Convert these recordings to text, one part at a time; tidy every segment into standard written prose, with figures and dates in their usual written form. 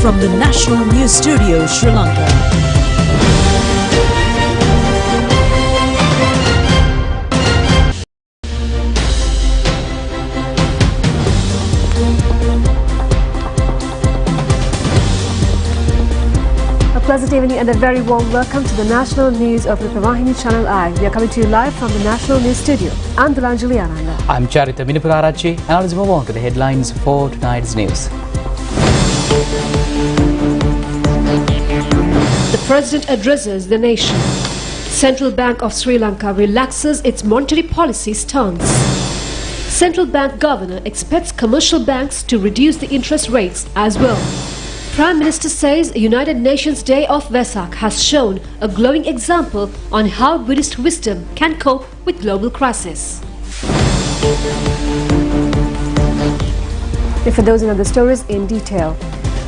from the National News Studio, Sri Lanka. A pleasant evening and a very warm welcome to the National News of Rupavahini Channel I. We are coming to you live from the National News Studio. I'm Dulanjali Ananda. I'm Charita Minapurarachi, and let's move on to the headlines for tonight's news. The President addresses the nation. Central Bank of Sri Lanka relaxes its monetary policy stance. Central Bank Governor expects commercial banks to reduce the interest rates as well. Prime Minister says United Nations Day of Vesak has shown a glowing example on how Buddhist wisdom can cope with global crisis. For those and other stories in detail.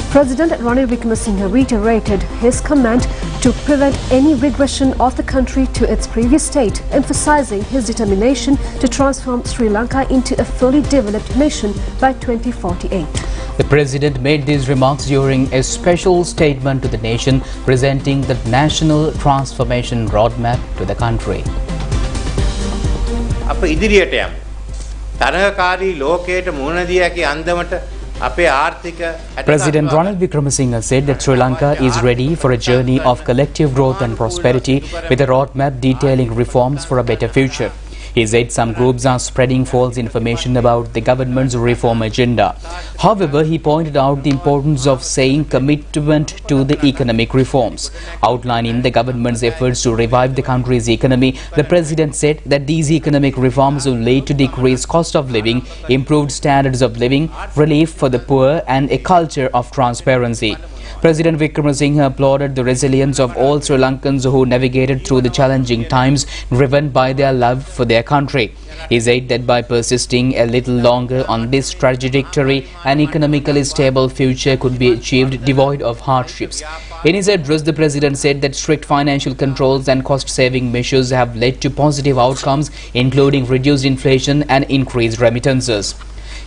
President Ranil Wickremesinghe reiterated his command to prevent any regression of the country to its previous state, emphasizing his determination to transform Sri Lanka into a fully developed nation by 2048. The President made these remarks during a special statement to the nation presenting the National Transformation Roadmap to the country. අප ඉදිරියට යමු. තරහකාරී ලෝකයට මුහුණ දී හැකි අන්දමට අපේ ආර්ථික President Ranil Wickremesinghe said that Sri Lanka is ready for a journey of collective growth and prosperity with a roadmap detailing reforms for a better future. He said some groups are spreading false information about the government's reform agenda. However, he pointed out the importance of saying commitment to the economic reforms. Outlining the government's efforts to revive the country's economy, the President said that these economic reforms will lead to decreased cost of living, improved standards of living, relief for the poor and a culture of transparency. President Wickremesinghe applauded the resilience of all Sri Lankans who navigated through the challenging times driven by their love for their country. He said that by persisting a little longer on this trajectory, an economically stable future could be achieved devoid of hardships. In his address, the President said that strict financial controls and cost-saving measures have led to positive outcomes, including reduced inflation and increased remittances.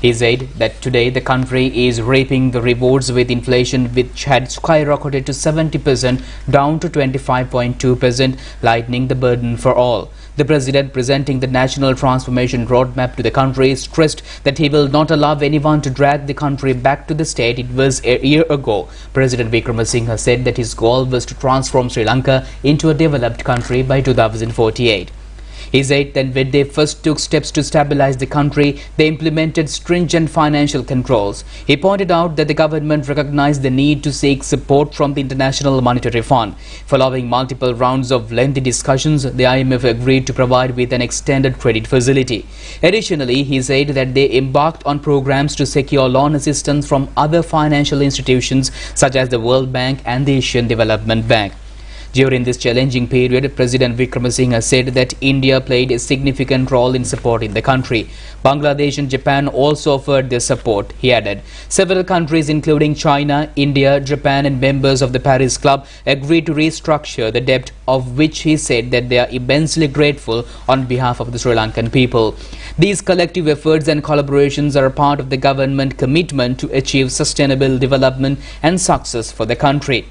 He said that today the country is reaping the rewards with inflation which had skyrocketed to 70% down to 25.2%, lightening the burden for all. The President, presenting the National Transformation Roadmap to the country, stressed that he will not allow anyone to drag the country back to the state it was a year ago. President Wickremesinghe said that his goal was to transform Sri Lanka into a developed country by 2048. He said that when they first took steps to stabilize the country, they implemented stringent financial controls. He pointed out that the government recognized the need to seek support from the International Monetary Fund. Following multiple rounds of lengthy discussions, the IMF agreed to provide with an extended credit facility. Additionally, he said that they embarked on programs to secure loan assistance from other financial institutions such as the World Bank and the Asian Development Bank. During this challenging period, President Wickremesinghe said that India played a significant role in supporting the country. Bangladesh and Japan also offered their support, he added. Several countries including China, India, Japan and members of the Paris Club agreed to restructure the debt, of which he said that they are immensely grateful on behalf of the Sri Lankan people. These collective efforts and collaborations are a part of the government commitment to achieve sustainable development and success for the country.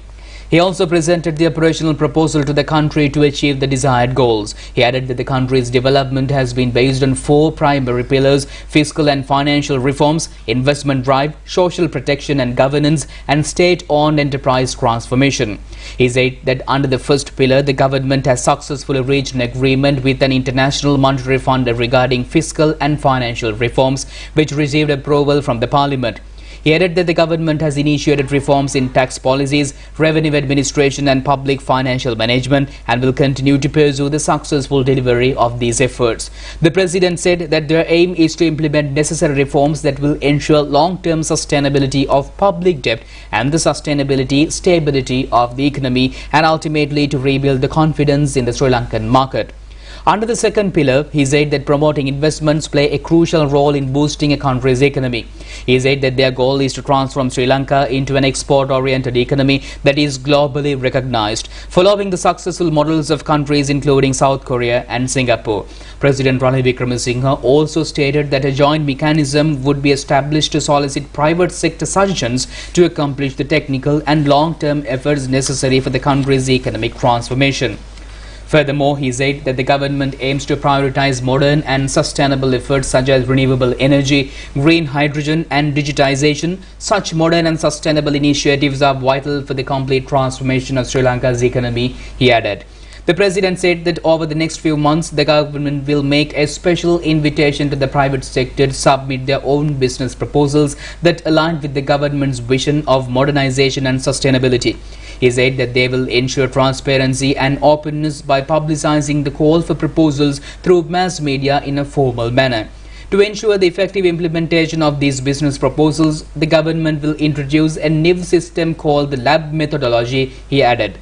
He also presented the operational proposal to the country to achieve the desired goals. He added that the country's development has been based on 4 primary pillars: fiscal and financial reforms, investment drive, social protection and governance, and state-owned enterprise transformation. He said that under the first pillar, the government has successfully reached an agreement with an International Monetary Fund regarding fiscal and financial reforms, which received approval from the Parliament. He added that the government has initiated reforms in tax policies, revenue administration and public financial management and will continue to pursue the successful delivery of these efforts. The President said that their aim is to implement necessary reforms that will ensure long-term sustainability of public debt and the stability of the economy and ultimately to rebuild the confidence in the Sri Lankan market. Under the second pillar, he said that promoting investments play a crucial role in boosting a country's economy. He said that their goal is to transform Sri Lanka into an export-oriented economy that is globally recognized, following the successful models of countries including South Korea and Singapore. President Ranil Wickremesinghe also stated that a joint mechanism would be established to solicit private sector suggestions to accomplish the technical and long-term efforts necessary for the country's economic transformation. Furthermore, he said that the government aims to prioritize modern and sustainable efforts such as renewable energy, green hydrogen and digitization. Such modern and sustainable initiatives are vital for the complete transformation of Sri Lanka's economy, he added. The President said that over the next few months, the government will make a special invitation to the private sector to submit their own business proposals that align with the government's vision of modernization and sustainability. He said that they will ensure transparency and openness by publicizing the call for proposals through mass media in a formal manner. To ensure the effective implementation of these business proposals, the government will introduce a new system called the lab methodology, he added.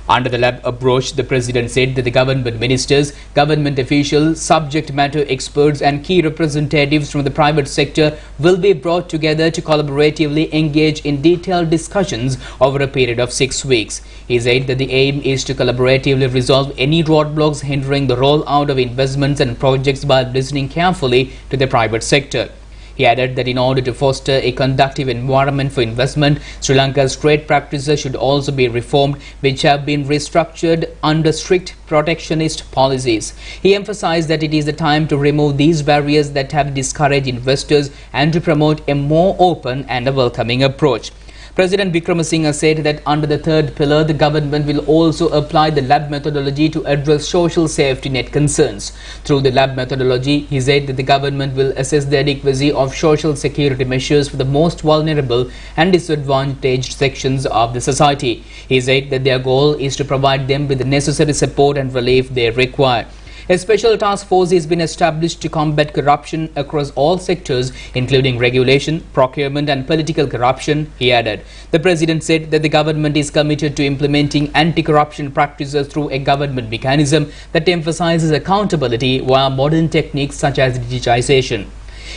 Under the lab approach, the President said that the government ministers, government officials, subject matter experts and key representatives from the private sector will be brought together to collaboratively engage in detailed discussions over a period of 6 weeks. He said that the aim is to collaboratively resolve any roadblocks hindering the rollout of investments and projects by listening carefully to the private sector. He added that in order to foster a conducive environment for investment, Sri Lanka's trade practices should also be reformed, which have been restructured under strict protectionist policies. He emphasized that it is the time to remove these barriers that have discouraged investors and to promote a more open and a welcoming approach. President Wickremesinghe said that under the third pillar, the government will also apply the lab methodology to address social safety net concerns. Through the lab methodology, he said that the government will assess the adequacy of social security measures for the most vulnerable and disadvantaged sections of the society. He said that their goal is to provide them with the necessary support and relief they require. A special task force has been established to combat corruption across all sectors, including regulation, procurement and political corruption, he added. The President said that the government is committed to implementing anti-corruption practices through a government mechanism that emphasizes accountability via modern techniques such as digitization.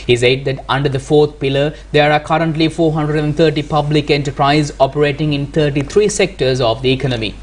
He said that under the fourth pillar, there are currently 430 public enterprises operating in 33 sectors of the economy.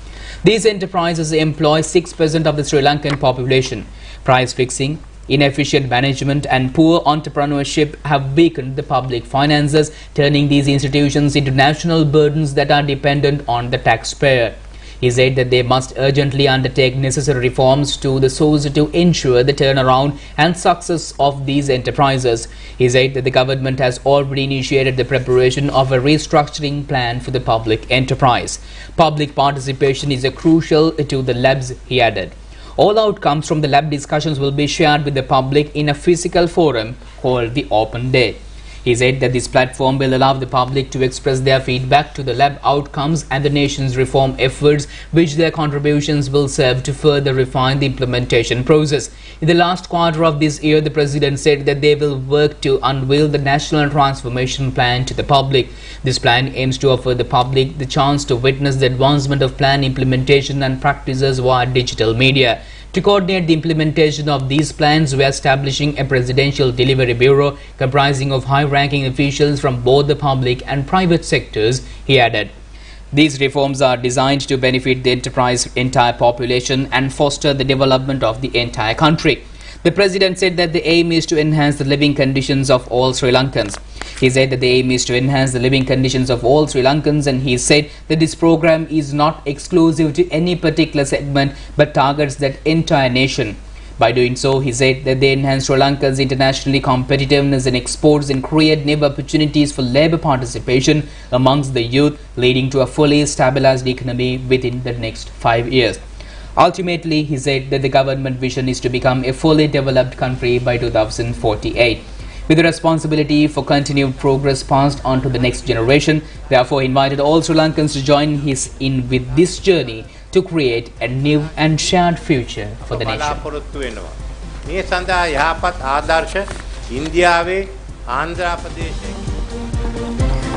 These enterprises employ 6% of the Sri Lankan population. Price fixing, inefficient management and poor entrepreneurship have weakened the public finances, turning these institutions into national burdens that are dependent on the taxpayer. He said that they must urgently undertake necessary reforms to the source to ensure the turnaround and success of these enterprises. He said that the government has already initiated the preparation of a restructuring plan for the public enterprise. Public participation is crucial to the labs, he added. All outcomes from the lab discussions will be shared with the public in a physical forum called the Open Day. He said that this platform will allow the public to express their feedback to the lab outcomes and the nation's reform efforts, which their contributions will serve to further refine the implementation process. In the last quarter of this year, the President said that they will work to unveil the National Transformation Plan to the public. This plan aims to offer the public the chance to witness the advancement of plan implementation and practices via digital media. To coordinate the implementation of these plans, we are establishing a Presidential Delivery Bureau comprising of high-ranking officials from both the public and private sectors, he added. These reforms are designed to benefit the entire population and foster the development of the entire country. The President said that the aim is to enhance the living conditions of all Sri Lankans. He said that the aim is to enhance the living conditions of all Sri Lankans, and he said that this program is not exclusive to any particular segment but targets that entire nation. By doing so, he said that they enhance Sri Lanka's internationally competitiveness in exports and create new opportunities for labour participation amongst the youth, leading to a fully stabilized economy within the next 5 years. Ultimately, he said that the government vision is to become a fully developed country by 2048. With the responsibility for continued progress passed on to the next generation, therefore invited all Sri Lankans to join in with this journey to create a new and shared future for the nation. මේ සඳහා යහපත් ආදර්ශ ඉන්දියාවේ ආන්ධ්‍ර ප්‍රදේශයේ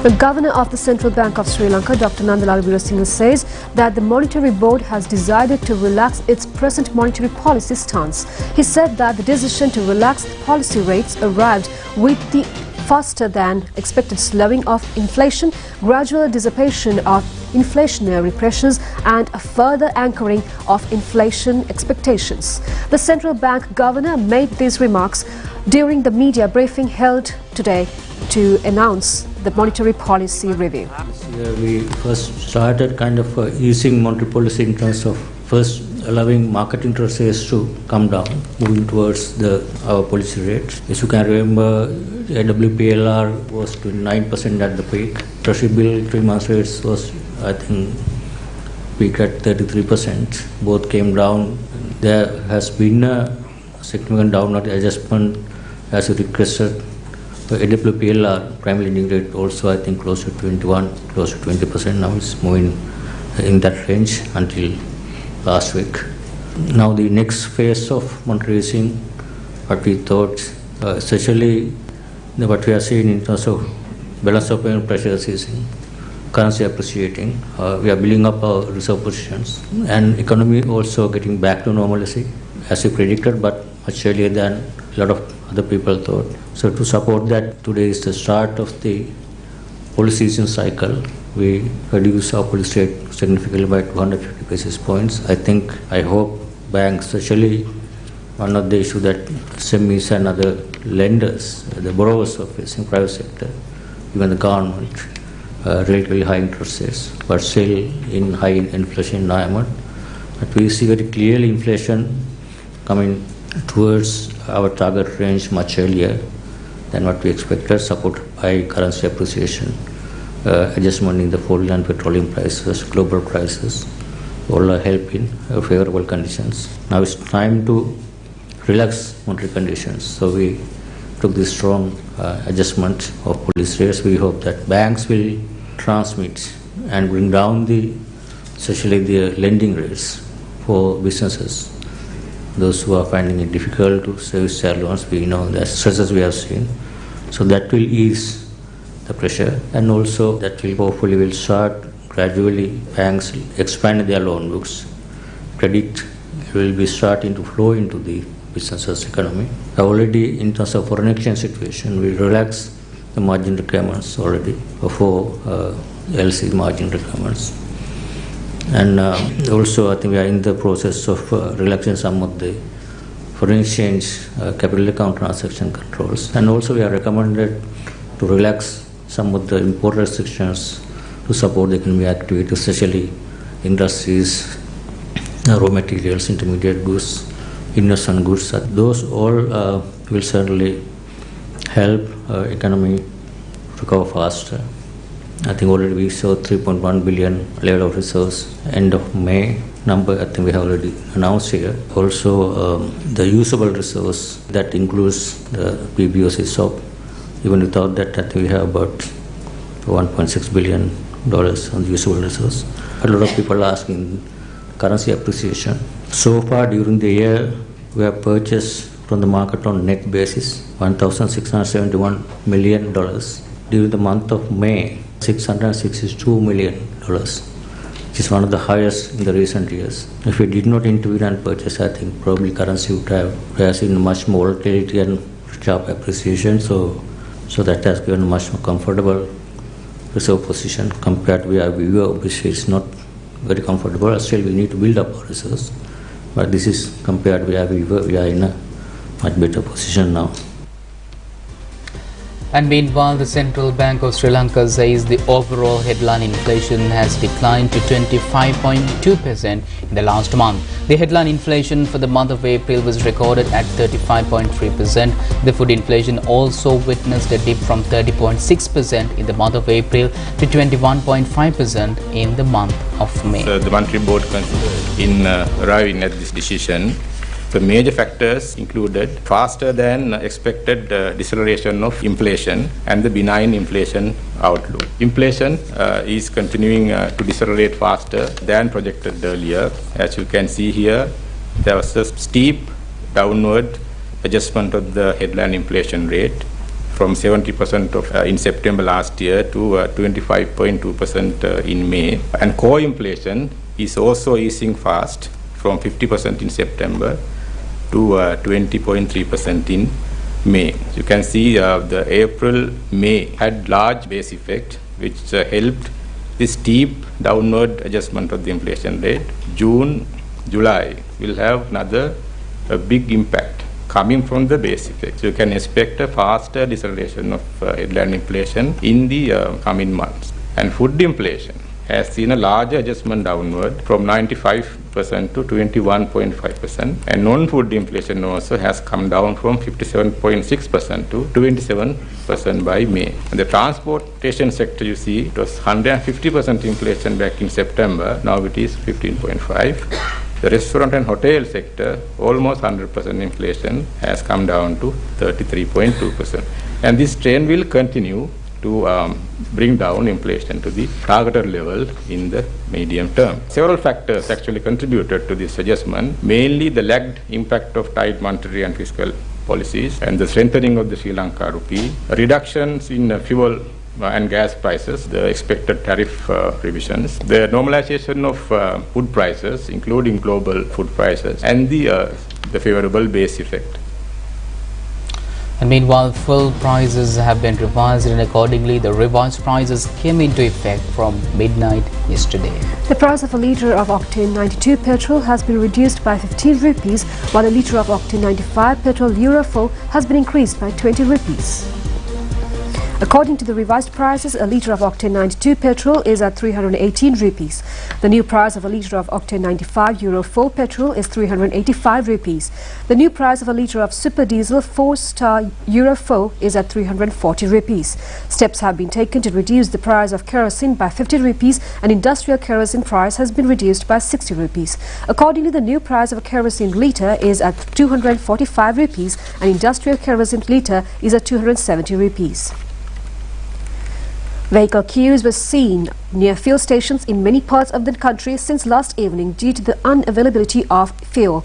The Governor of the Central Bank of Sri Lanka, Dr. Nandalal Weerasinghe, says that the Monetary Board has decided to relax its present monetary policy stance. He said that the decision to relax the policy rates arrived with the faster than expected slowing of inflation, gradual dissipation of inflationary pressures and a further anchoring of inflation expectations. The central bank governor made these remarks during the media briefing held today to announce the monetary policy review. This year we first started kind of easing monetary policy in terms of first allowing market interest rates to come down, moving towards our policy rates. As you can remember, AWPLR was 29% at the peak. Treasury bill 3 months rates was, I think, peaked at 33%. Both came down. There has been a significant downward adjustment as you requested. AWPLR prime lending rate also, I think, close to 21, close to 20%. Now it's moving in that range until last week. Now the next phase of monetary easing, what we thought, especially what we are seeing in terms of balance of payment pressures easing, currency appreciating, we are building up our reserve positions, and economy also getting back to normalcy as we predicted, but much earlier than a lot of other people thought. So to support that, today is the start of the policy easing cycle. We reduce our policy rate significantly by 250 basis points. I hope banks, especially one of the issues that SMEs and other lenders, the borrowers are facing, private sector, even the government, relatively high interest rates, but still in high inflation environment. But we see very clearly inflation coming towards our target range much earlier than what we expected, supported by currency appreciation, adjustment in the oil and petroleum prices, global prices, all are helping favorable conditions. Now it's time to relax monetary conditions. So we took this strong adjustment of policy rates. We hope that banks will transmit and bring down especially the lending rates for businesses. Those who are finding it difficult to service their loans, we know the stresses we have seen. So that will ease the pressure, and also that will hopefully start gradually banks expand their loan books. Credit will be starting to flow into the businesses economy. Already in terms of foreign exchange situation, we relax the margin requirements already for LC margin requirements. And also I think we are in the process of relaxing some of the foreign exchange capital account transaction controls. And also we are recommended to relax some of the import restrictions to support the economic activity, especially industries, raw materials, intermediate goods, innocent goods. Those all will certainly help economy recover faster. I think already we saw 3.1 billion level of reserves end of May number. I think we have already announced here. Also the usable reserves, that includes the PBOC SOP. Even without that, I think we have about $1.6 billion on the usable reserves. A lot of people are asking currency appreciation. So far during the year, we have purchased from the market on net basis $1,671 million. During the month of May, $662 million, which is one of the highest in the recent years. If we did not intervene and purchase, I think probably currency would have seen much more volatility and sharp appreciation. So that has given a much more comfortable reserve position compared to our view, which is not very comfortable. Still, we need to build up our reserves. But this is compared to our view, we are in a much better position now. And meanwhile, the Central Bank of Sri Lanka says the overall headline inflation has declined to 25.2% in the last month. The headline inflation for the month of April was recorded at 35.3%. The food inflation also witnessed a dip from 30.6% in the month of April to 21.5% in the month of May. So the Monetary Board considered in arriving at this decision. The major factors included faster than expected deceleration of inflation and the benign inflation outlook. Inflation is continuing to decelerate faster than projected earlier. As you can see here, there was a steep downward adjustment of the headline inflation rate from 70% in September last year to 25.2% in May. And core inflation is also easing fast from 50% in September to 20.3% in May. You can see the April-May had large base effect, which helped this steep downward adjustment of the inflation rate. June, July will have another big impact coming from the base effect. So you can expect a faster deceleration of headline inflation in the coming months. And food inflation has seen a larger adjustment downward from 95% to 21.5%, and non-food inflation also has come down from 57.6% to 27% by May. And the transportation sector, you see, it was 150% inflation back in September, now it is 15.5%. The restaurant and hotel sector, almost 100% inflation, has come down to 33.2%. And this trend will continue to bring down inflation to the targeted level in the medium term. Several factors actually contributed to this adjustment, mainly the lagged impact of tight monetary and fiscal policies and the strengthening of the Sri Lanka rupee, reductions in fuel and gas prices, the expected tariff revisions, the normalization of food prices, including global food prices, and the favorable base effect. And meanwhile, fuel prices have been revised, and accordingly the revised prices came into effect from midnight yesterday. The price of a litre of octane 92 petrol has been reduced by 15 rupees, while a litre of octane 95 petrol Euro 4 has been increased by 20 rupees. According to the revised prices, a litre of octane 92 petrol is at 318 rupees. The new price of a litre of octane 95 Euro 4 petrol is 385 rupees. The new price of a litre of super diesel 4-star Euro 4 is at 340 rupees. Steps have been taken to reduce the price of kerosene by 50 rupees, and industrial kerosene price has been reduced by 60 rupees. Accordingly, the new price of a kerosene litre is at 245 rupees and industrial kerosene litre is at 270 rupees. Vehicle queues were seen near fuel stations in many parts of the country since last evening due to the unavailability of fuel.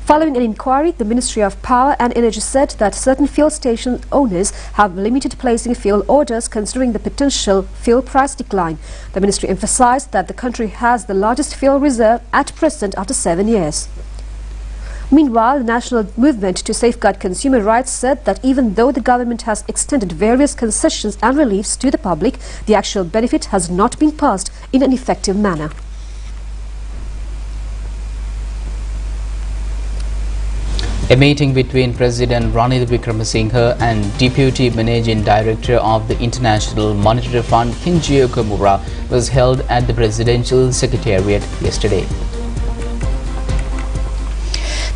Following an inquiry, the Ministry of Power and Energy said that certain fuel station owners have limited placing fuel orders considering the potential fuel price decline. The ministry emphasized that the country has the largest fuel reserve at present after 7 years. Meanwhile, the National Movement to Safeguard Consumer Rights said that even though the government has extended various concessions and reliefs to the public, the actual benefit has not been passed in an effective manner. A meeting between President Ranil Wickremesinghe and Deputy Managing Director of the International Monetary Fund Kinji Okamura was held at the Presidential Secretariat yesterday.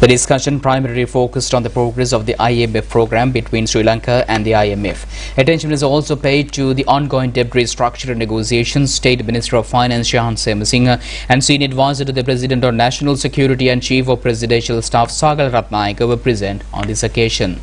The discussion primarily focused on the progress of the IMF program between Sri Lanka and the IMF. Attention is also paid to the ongoing debt restructuring negotiations. State Minister of Finance Shahan Semasinghe and Senior Advisor to the President on National Security and Chief of Presidential Staff Sagal Ratnayaka were present on this occasion.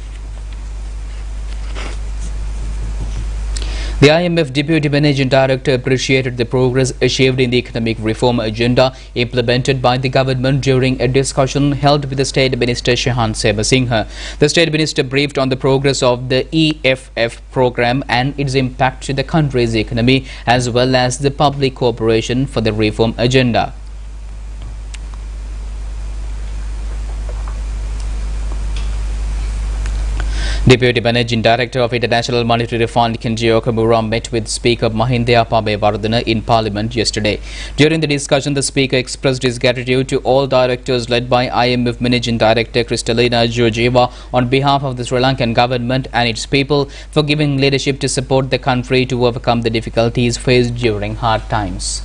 The IMF Deputy Managing Director appreciated the progress achieved in the economic reform agenda implemented by the government during a discussion held with the State Minister Shahan Semasinghe. The State Minister briefed on the progress of the EFF program and its impact to the country's economy as well as the public cooperation for the reform agenda. Deputy Managing Director of International Monetary Fund Kinji Okamura met with Speaker Mahinda Pabewardena in Parliament yesterday. During the discussion, the Speaker expressed his gratitude to all directors led by IMF Managing Director Kristalina Georgieva on behalf of the Sri Lankan government and its people for giving leadership to support the country to overcome the difficulties faced during hard times.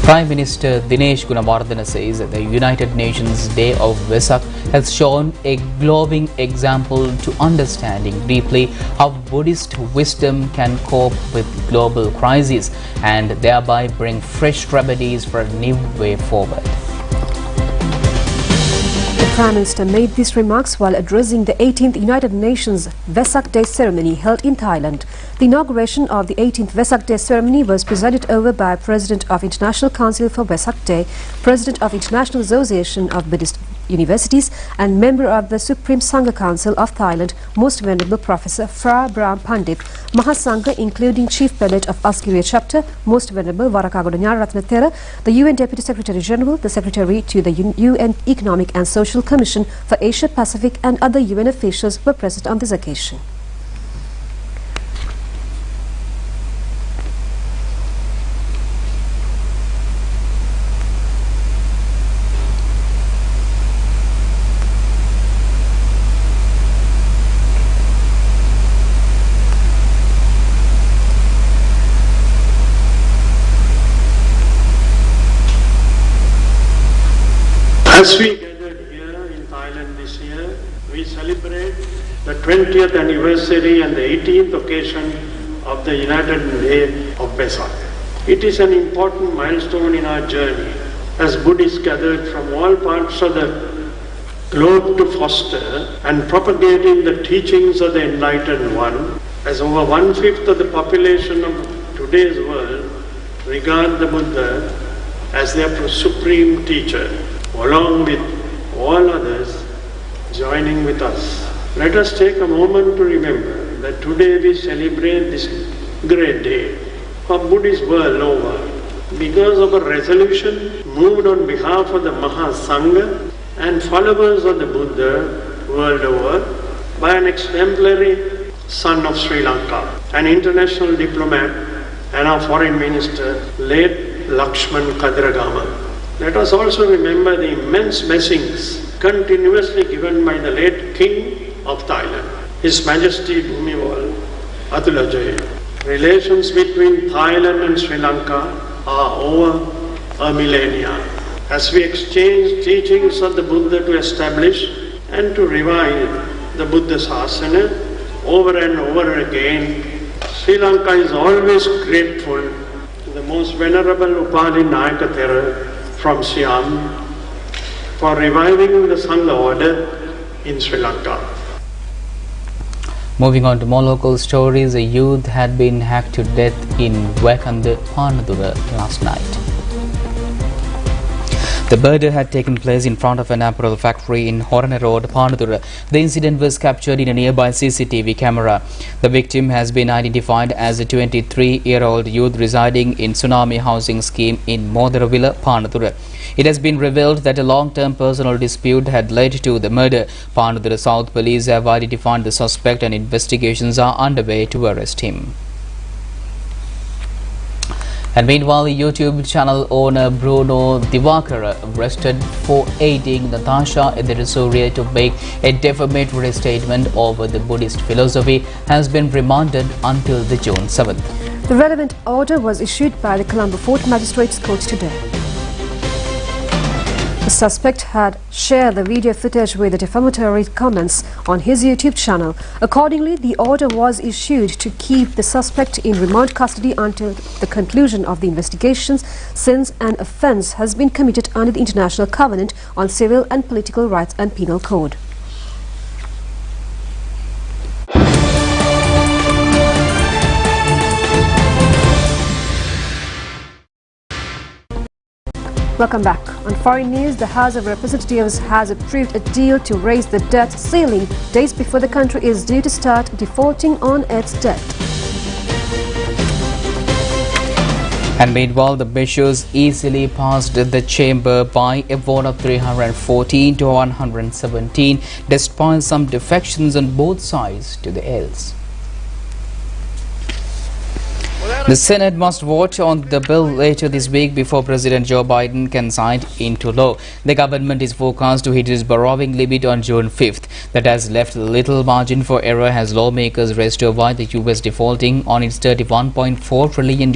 Prime Minister Dinesh Gunawardena says that the United Nations Day of Vesak has shown a glowing example to understanding deeply how Buddhist wisdom can cope with global crises and thereby bring fresh remedies for a new way forward. Prime Minister made these remarks while addressing the 18th United Nations Vesak Day ceremony held in Thailand. The inauguration of the 18th Vesak Day ceremony was presided over by President of International Council for Vesak Day, President of International Association of Buddhist Universities and member of the Supreme Sangha Council of Thailand, Most Venerable Professor Fra Brahm Pandit, Mahasangha including Chief Prelate of Asgiriya Chapter, Most Venerable Varakagoda Nyarathna Thera, the UN Deputy Secretary General, the Secretary to the UN Economic and Social Commission for Asia Pacific and other UN officials were present on this occasion. As we gathered here in Thailand this year, we celebrate the 20th anniversary and the 18th occasion of the United Day of Vesak. It is an important milestone in our journey as Buddhists gathered from all parts of the globe to foster and propagating the teachings of the Enlightened One, as over 1/5 of the population of today's world regard the Buddha as their supreme teacher, along with all others joining with us. Let us take a moment to remember that today we celebrate this great day for Buddhists world over because of a resolution moved on behalf of the Mahasangha and followers of the Buddha world over by an exemplary son of Sri Lanka, an international diplomat and our foreign minister, late Lakshman Kadiragama. Let us also remember the immense blessings continuously given by the late King of Thailand, His Majesty Bhumibol Adulyadej. Relations between Thailand and Sri Lanka are over a millennia. As we exchange teachings of the Buddha to establish and to revive the Buddha Sasana over and over again, Sri Lanka is always grateful to the Most Venerable Upali Nayaka Thera from Siam for reviving the Sangha order in Sri Lanka. Moving on to more local stories, a youth had been hacked to death in Wakanda, Panadura last night. The murder had taken place in front of an apparel factory in Horana Road, Panadura. The incident was captured in a nearby CCTV camera. The victim has been identified as a 23-year-old youth residing in Tsunami Housing Scheme in Modaravilla, Panadura. It has been revealed that a long-term personal dispute had led to the murder. Panadura South Police have identified the suspect and investigations are underway to arrest him. And meanwhile, YouTube channel owner Bruno Divakara, arrested for aiding Natasha Ederisurya to make a defamatory statement over the Buddhist philosophy, has been remanded until the June 7th. The relevant order was issued by the Colombo Fort Magistrates Court today. The suspect had shared the video footage with the defamatory comments on his YouTube channel. Accordingly, the order was issued to keep the suspect in remand custody until the conclusion of the investigations, since an offence has been committed under the International Covenant on Civil and Political Rights and Penal Code. Welcome back. On foreign news, the House of Representatives has approved a deal to raise the debt ceiling days before the country is due to start defaulting on its debt. And meanwhile, the measures easily passed the chamber by a vote of 314 to 117, despite some defections on both sides to the L's. The Senate must vote on the bill later this week before President Joe Biden can sign it into law. The government is forecast to hit its borrowing limit on June 5th. That has left little margin for error as lawmakers race to avoid the US defaulting on its $31.4 trillion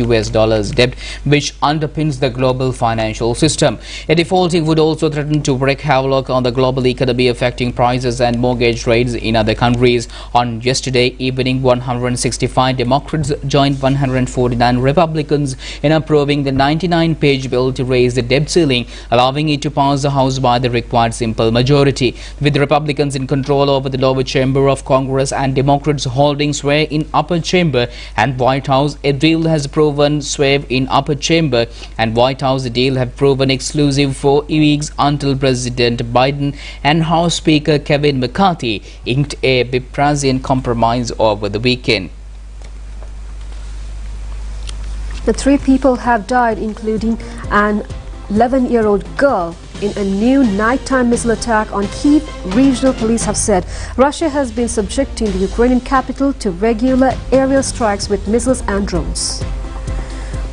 debt, which underpins the global financial system. A defaulting would also threaten to wreak havoc on the global economy, affecting prices and mortgage rates in other countries. On yesterday evening, 165 Democrats joined 140 49 Republicans in approving the 99-page bill to raise the debt ceiling, allowing it to pass the House by the required simple majority. With the Republicans in control over the lower chamber of Congress and Democrats holding sway in upper chamber and White House, a deal has proven sway in upper chamber and White House. The deal have proven exclusive for weeks until President Biden and House Speaker Kevin McCarthy inked a bipartisan compromise over the weekend. The 3 people have died, including an 11-year-old girl, in a new nighttime missile attack on Kyiv. Regional police have said Russia has been subjecting the Ukrainian capital to regular aerial strikes with missiles and drones.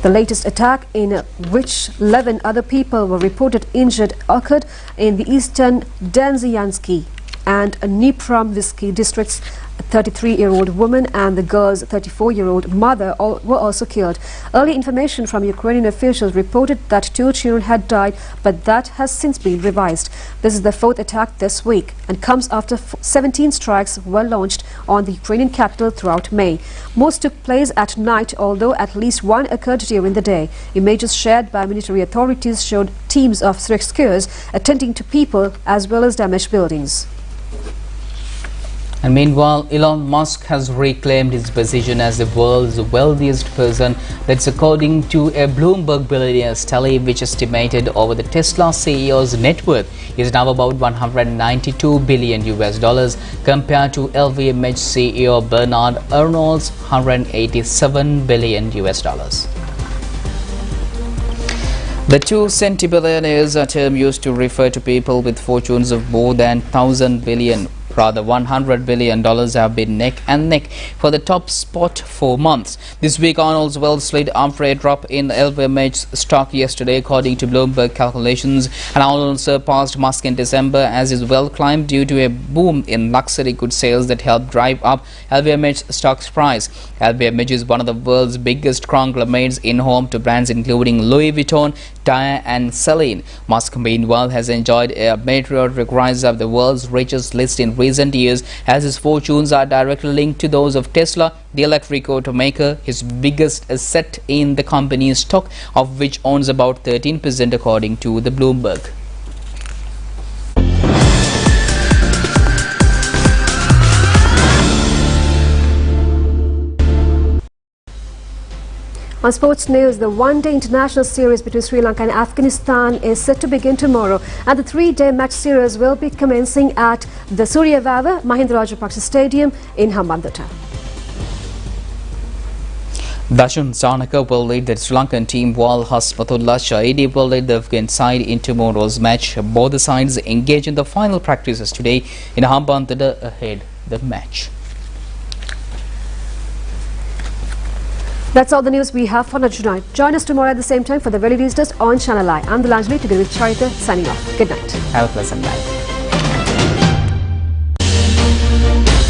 The latest attack, in which 11 other people were reported injured, occurred in the eastern Donetsk and Dnipropetrovsk districts. A 33-year-old woman and the girl's 34-year-old mother were also killed. Early information from Ukrainian officials reported that 2 children had died, but that has since been revised. This is the 4th attack this week and comes after 17 strikes were launched on the Ukrainian capital throughout May. Most took place at night, although at least one occurred during the day. Images shared by military authorities showed teams of rescuers attending to people as well as damaged buildings. And meanwhile, Elon Musk has reclaimed his position as the world's wealthiest person. That's according to a Bloomberg billionaire's tally, which estimated over the Tesla CEO's net worth is now about $192 billion compared to LVMH CEO Bernard Arnault's $187 billion. The two centibillionaires, a term used to refer to people with fortunes of more than $100 billion have been neck and neck for the top spot for months. This week, Arnold's wealth slid after a drop in LVMH's stock yesterday, according to Bloomberg calculations. And Arnold surpassed Musk in December as his wealth climbed due to a boom in luxury goods sales that helped drive up LVMH's stock's price. LVMH is one of the world's biggest conglomerates in home to brands including Louis Vuitton, Dior and Celine. Musk, meanwhile, has enjoyed a meteoric rise of the world's richest list in recent years, as his fortunes are directly linked to those of Tesla, the electric automaker, his biggest asset in the company's stock, of which owns about 13% according to the Bloomberg. On sports news, the one-day international series between Sri Lanka and Afghanistan is set to begin tomorrow, and the 3-day match series will be commencing at the Suryavava Mahinda Rajapaksa Stadium in Hambantota. Dashun Sanaka will lead the Sri Lankan team, while Hasmatullah Shahidi will lead the Afghan side in tomorrow's match. Both the sides engage in the final practices today in Hambantota ahead of the match. That's all the news we have for tonight. Join us tomorrow at the same time for the very latest on Channel I. I'm the Lanjali, together with Charita, signing off. Good night. Have a pleasant night.